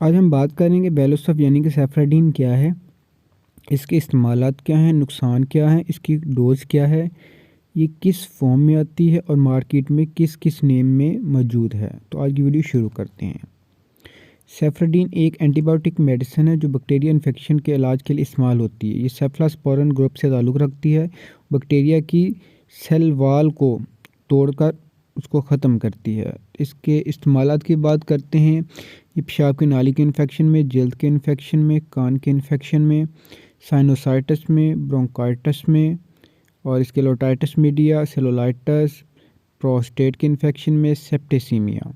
आज हम बात करेंगे बेलोसफ यानी कि सेफराडीन क्या है, इसके इस्तेमालात क्या हैं, नुकसान क्या है, इसकी डोज़ क्या है, ये किस फॉर्म में आती है और मार्केट में किस किस नेम में मौजूद है। तो आज की वीडियो शुरू करते हैं। सेफराडीन एक एंटीबायोटिक मेडिसिन है जो बैक्टीरिया इन्फेक्शन के इलाज के लिए इस्तेमाल होती है। ये सेफलास्पोरेन ग्रुप से ताल्लुक़ रखती है। बैक्टीरिया की सेल वाल को तोड़कर उसको ख़त्म करती है। इसके इस्तेमालात की बात करते हैं। ये पेशाब की नाली के इन्फेक्शन में, जल्द के इन्फेक्शन में, कान के इन्फेक्शन में, साइनोसाइटिस में, ब्रोंकाइटिस में और इसके लोटाइटिस मीडिया, सेलुलाइटिस, प्रोस्टेट के इन्फेक्शन में, सेप्टिसीमिया,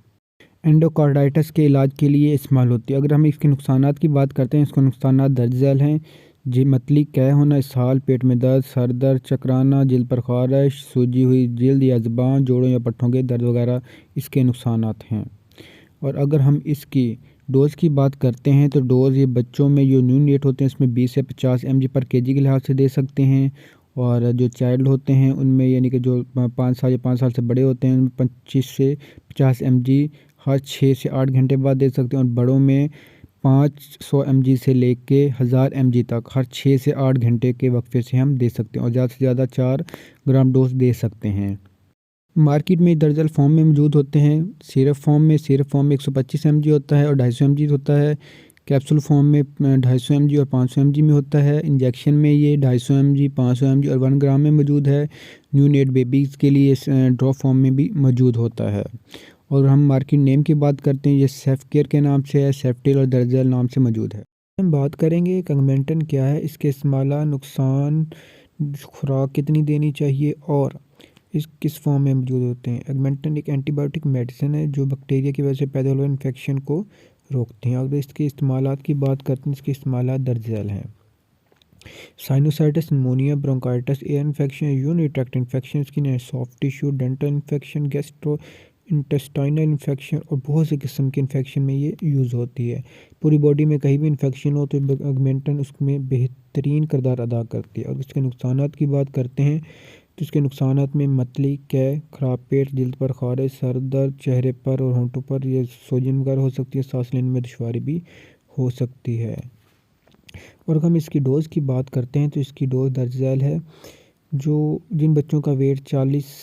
एंडोकार्डाइटिस के इलाज के लिए इस्तेमाल होती है। अगर हम इसके नुकसानात की बात करते हैं, इसके नुकसानात दर्ज झैल हैं। जी मतली कै होना, इसहाल, पेट में दर्द, सर दर्द, चकराना, जल्द पर खारिश, सूजी हुई जल्द या ज़ुबान, जोड़ों या पट्ठों के दर्द वगैरह इसके नुकसानात हैं। और अगर हम इसकी डोज़ की बात करते हैं तो डोज़ ये बच्चों में जो न्यूनेट होते हैं इसमें 20 से 50 mg पर kg के लिहाज से दे सकते हैं। और जो चाइल्ड होते हैं उनमें यानी कि जो 5 साल या 5 साल से बड़े होते हैं उनमें 25 से 50 mg हर 6 से 8 घंटे बाद दे सकते हैं। और बड़ों में 500 mg से लेके 1000 mg तक हर 6 से 8 घंटे के वक्फे से हम दे सकते हैं और ज़्यादा से ज़्यादा 4 ग्राम डोज दे सकते हैं। मार्केट में दर्जल फॉर्म में मौजूद होते हैं। सिरप फॉर्म में 125 mg होता है और 250 mg होता है। कैप्सूल फॉर्म में 250 mg और 500 mg में होता है। इंजेक्शन में ये 250 mg, 500 mg और 1 ग्राम में मौजूद है। न्यूनेट बेबीज़ के लिए ड्रॉप फॉर्म में भी मौजूद होता है। और हम मार्केट नेम की बात करते हैं, ये सेफकेयर के नाम से है, सेफ्टिल और दर्जल नाम से मौजूद है। हम बात करेंगे कंगमेंटन क्या है, इसके इस्तेमाल, नुकसान, खुराक कितनी देनी चाहिए और इस किस फॉर्म में मौजूद होते हैं। एगमेंटन एक एंटीबायोटिक मेडिसिन है जो बैक्टीरिया की वजह से पैदा हुए इन्फेक्शन को रोकते हैं। अगर इसके इस्तेमालात की बात करते हैं, इसके इस्तेमालात दर्ज झैल हैं। Sinusitis, pneumonia, bronchitis, air infection, urinary tract infection, skin and soft tissue, dental infection, gastro intestinal infection और बहुत से किस्म के इन्फेक्शन में ये यूज़ होती है। पूरी बॉडी में कहीं भी इन्फेक्शन हो तो एगमेंटन उसमें बेहतरीन किरदार अदा करती है। और इसके नुकसानात की बात करते हैं तो इसके नुकसानात में मतली, कै, ख़राब पेट, जल्द पर खारिश, सर दर्द, चेहरे पर और होंठों पर ये सोजन वगैरह हो सकती है, सांस लेने में दुश्वारी भी हो सकती है। और अगर हम इसकी डोज़ की बात करते हैं तो इसकी डोज़ दर्ज झैल है। जो जिन बच्चों का वेट 40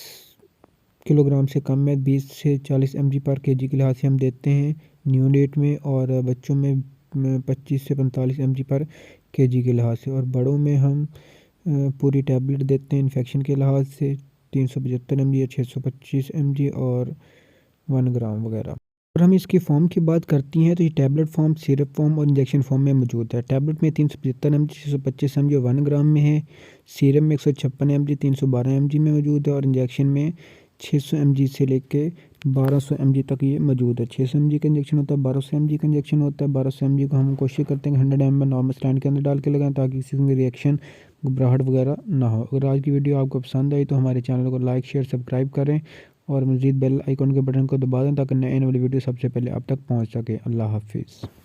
किलोग्राम से कम है, 20 से 40 mg पर kg के लिहाज से हम देते हैं न्यूनेट में, और बच्चों में 25 से 45 mg पर kg के लिहाज से, और बड़ों में हम पूरी टैबलेट देते हैं इन्फेक्शन के लिहाज से 375 mg या 625 mg और 1 ग्राम वगैरह। और हम इसकी फ़ॉर्म की बात करती हैं तो ये टैबलेट फॉर्म, सिरप फॉर्म और इंजेक्शन फॉर्म में मौजूद है। टैबलेट में 375 mg, 625 mg और 1 ग्राम में है। सीरम में 156 mg, 312 mg में मौजूद है। और इंजेक्शन में 600 mg से लेके 1200 mg तक ये मौजूद है। 600 mg का इंजेक्शन होता है, 1200 mg का इंजेक्शन होता है। 1200 mg को हम कोशिश करते हैं कि 100 ml नॉर्मल स्टैंड के अंदर डाल के लगाएं ताकि किसी में रिएक्शन, घबराहट वगैरह ना हो। अगर आज की वीडियो आपको पसंद आई तो हमारे चैनल को लाइक, शेयर, सब्सक्राइब करें और मज़ीद बेल आइकन के बटन को दबा दें ताकि नए वाली वीडियो सबसे पहले आप तक पहुंच सके। अल्लाह हाफिज़।